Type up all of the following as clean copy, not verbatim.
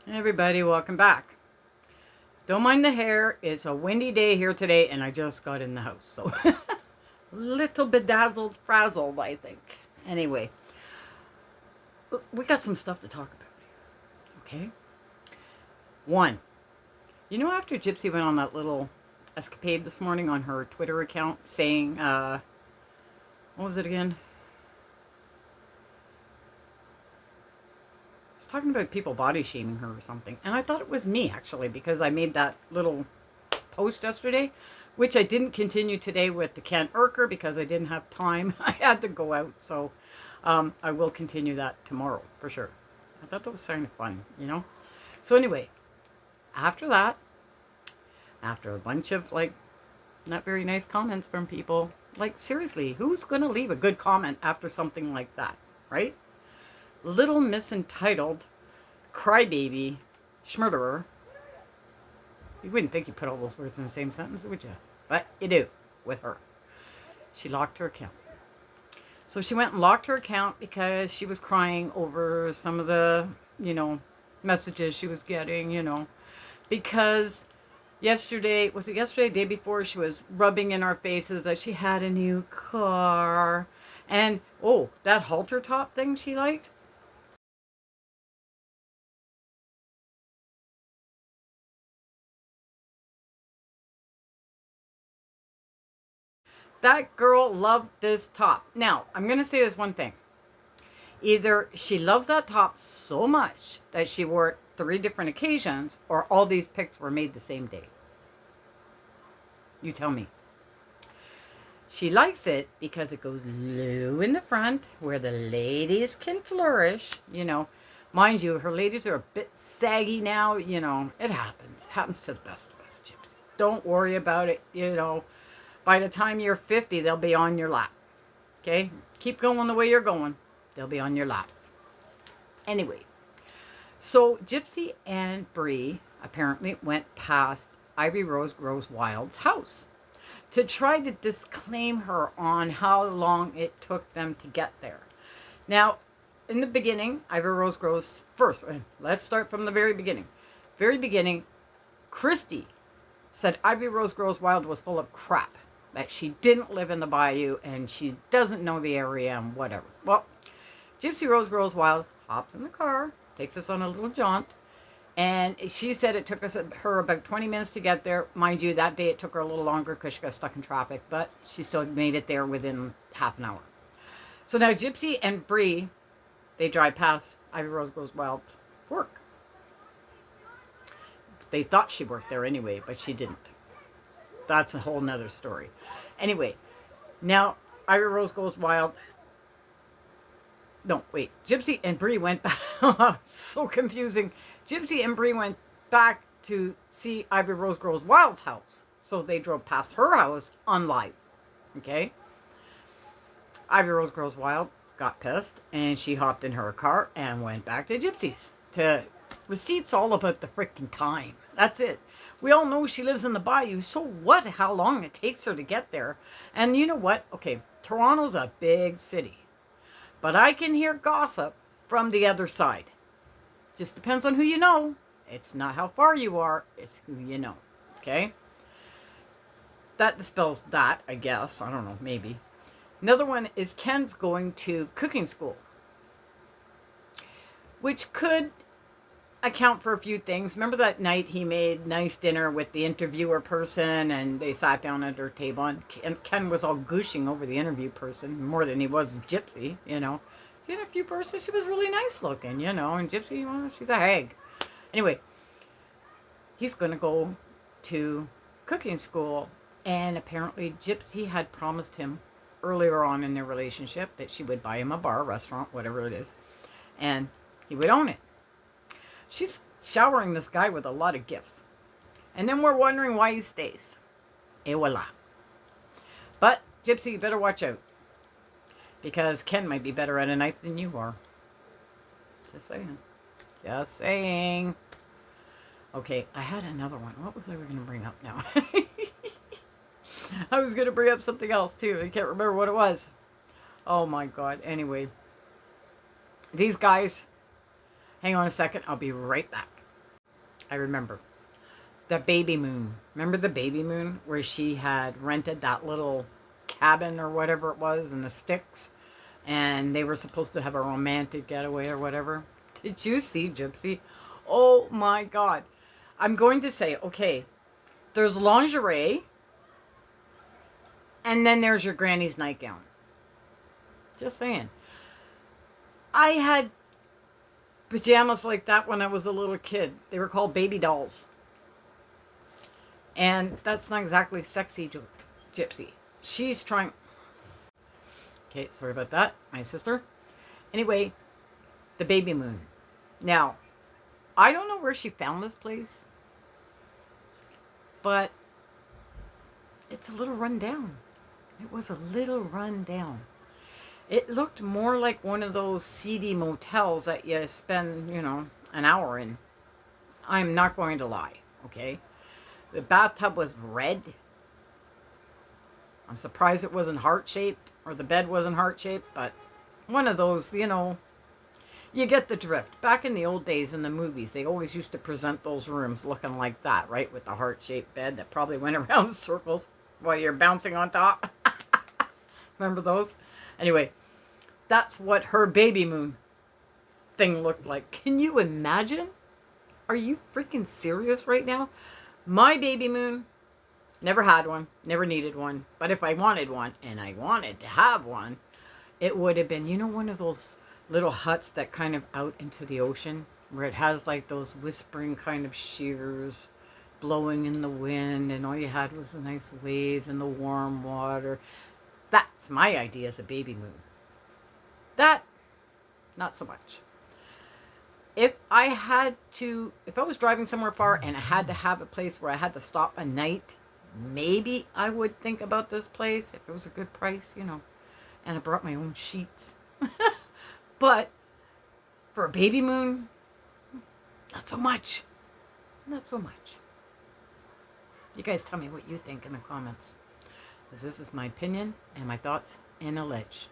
Hey everybody, welcome back. Don't mind the hair. It's a windy day here today, and I just got in the house, so little bedazzled, frazzled, I think. Anyway, we got some stuff to talk about here. Okay. One, after Gypsy went on that little escapade this morning on her Twitter account, saying, what was it again? Talking about people body shaming her or something. And I thought it was me, actually, because I made that little post yesterday, which I didn't continue today with the Kent Urker because I didn't have time. I had to go out. So I will continue that tomorrow for sure. I thought that was kind of fun, So anyway, after that, after a bunch of not very nice comments from people, seriously, who's going to leave a good comment after something like that, right? Little Miss Entitled Crybaby Schmurderer. You wouldn't think you put all those words in the same sentence, would you? But you do with her. She locked her account. So she went and locked her account because she was crying over some of the, messages she was getting, because yesterday, was it yesterday, day before, she was rubbing in our faces that she had a new car. And, that halter top thing she liked. That girl loved this top. Now, I'm going to say this one thing. Either she loves that top so much that she wore it 3 different occasions, or all these pics were made the same day. You tell me. She likes it because it goes low in the front where the ladies can flourish. Mind you, her ladies are a bit saggy now. It happens. Happens to the best of us, Gypsy. Don't worry about it, By the time you're 50, they'll be on your lap. Okay? Keep going the way you're going. They'll be on your lap. Anyway, so Gypsy and Bree apparently went past Ivy Rose Grows Wild's house to try to disclaim her on how long it took them to get there. Now, in the beginning, Ivy Rose Grows first. Let's start from the very beginning. Very beginning, Christy said Ivy Rose Grows Wild was full of crap. That she didn't live in the Bayou and she doesn't know the area and whatever. Well, Gypsy Rose Grows Wild hops in the car, takes us on a little jaunt, and she said it took her about 20 minutes to get there. Mind you, that day it took her a little longer because she got stuck in traffic, but she still made it there within half an hour. So now Gypsy and Bree, they drive past Ivy Rose Grows Wild's work. They thought she worked there anyway, but she didn't. That's a whole nother story. Anyway, now Ivy Rose Goes Wild. No, wait. Gypsy and Bree went back. So confusing. Gypsy and Bree went back to see Ivy Rose Grows Wild's house. So they drove past her house on live. Okay? Ivy Rose Grows Wild got pissed and she hopped in her car and went back to Gypsy's. Receipt's all about the freaking time. That's it. We all know she lives in the Bayou. So what? How long it takes her to get there? And you know what? Okay, Toronto's a big city. But I can hear gossip from the other side. Just depends on who you know. It's not how far you are. It's who you know. Okay? That dispels that, I guess. I don't know. Maybe. Another one is Ken's going to cooking school. Which could account for a few things. Remember that night he made nice dinner with the interviewer person and they sat down at her table and Ken was all gushing over the interview person more than he was Gypsy, The interview person, she was really nice looking, and Gypsy, well, she's a hag. Anyway, he's going to go to cooking school and apparently Gypsy had promised him earlier on in their relationship that she would buy him a bar, restaurant, whatever it is, and he would own it. She's showering this guy with a lot of gifts. And then we're wondering why he stays. Et voila. But, Gypsy, you better watch out. Because Ken might be better at a knife than you are. Just saying. Just saying. Okay, I had another one. What was I going to bring up now? I was going to bring up something else, too. I can't remember what it was. Oh, my God. Anyway. These guys... Hang on a second. I'll be right back. I remember. The baby moon. Remember the baby moon where she had rented that little cabin or whatever it was in the sticks and they were supposed to have a romantic getaway or whatever? Did you see Gypsy? Oh my God. I'm going to say, okay, there's lingerie and then there's your granny's nightgown. Just saying. I had pajamas like that when I was a little kid. They were called baby dolls. And that's not exactly sexy, Gypsy. She's trying... Okay, sorry about that. My sister. Anyway, the baby moon. Now, I don't know where she found this place, but it's a little run down. It was a little run down. It looked more like one of those seedy motels that you spend, an hour in. I'm not going to lie, okay? The bathtub was red. I'm surprised it wasn't heart-shaped or the bed wasn't heart-shaped, but one of those, you get the drift. Back in the old days in the movies, they always used to present those rooms looking like that, right? With the heart-shaped bed that probably went around in circles while you're bouncing on top. Remember those? Anyway, that's what her baby moon thing looked like. Can you imagine? Are you freaking serious right now? My baby moon, never had one, never needed one. But if I wanted one, and I wanted to have one, it would have been, one of those little huts that kind of out into the ocean, where it has like those whispering kind of shears blowing in the wind, and all you had was the nice waves and the warm water. That's my idea as a baby moon. That, not so much. If I was driving somewhere far and I had to have a place where I had to stop a night, maybe I would think about this place if it was a good price, and I brought my own sheets. But for a baby moon, not so much. Not so much. You guys tell me what you think in the comments. Because this is my opinion and my thoughts and alleged.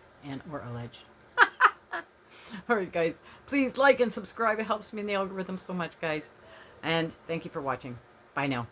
Alright guys, please like and subscribe. It helps me in the algorithm so much, guys. And thank you for watching. Bye now.